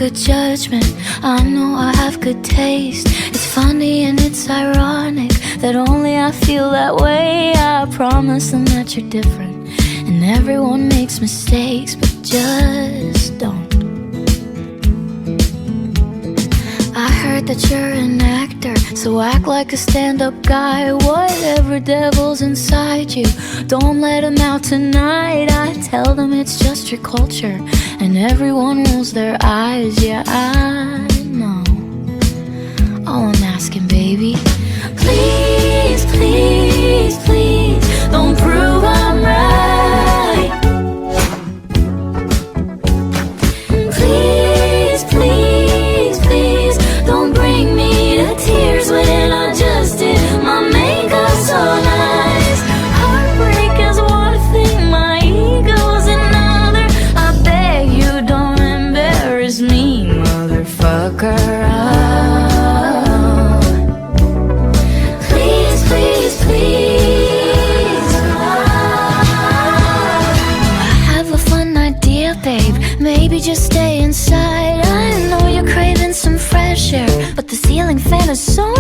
good judgment, I know I have good taste. It's funny and it's ironic that only I feel that way. I promise them that you're different, and everyone makes mistakes, but just don't. I heard that you're an actor, so act like a stand-up guy. Whatever devil's inside you, don't let him out tonight. I tell them it's just your culture, and everyone rolls their eyes. Yeah, I know. All I'm asking, baby, please, please, please, don't prove I'm right. Please, please, please, don't bring me to tears when I just did my makeup so nice. Heartbreak is one thing, my ego's another. I beg you don't embarrass me, motherfucker. Please, please, please. I have a fun idea, babe. Maybe just stay inside. I know you're craving some fresh air, but the ceiling fan is so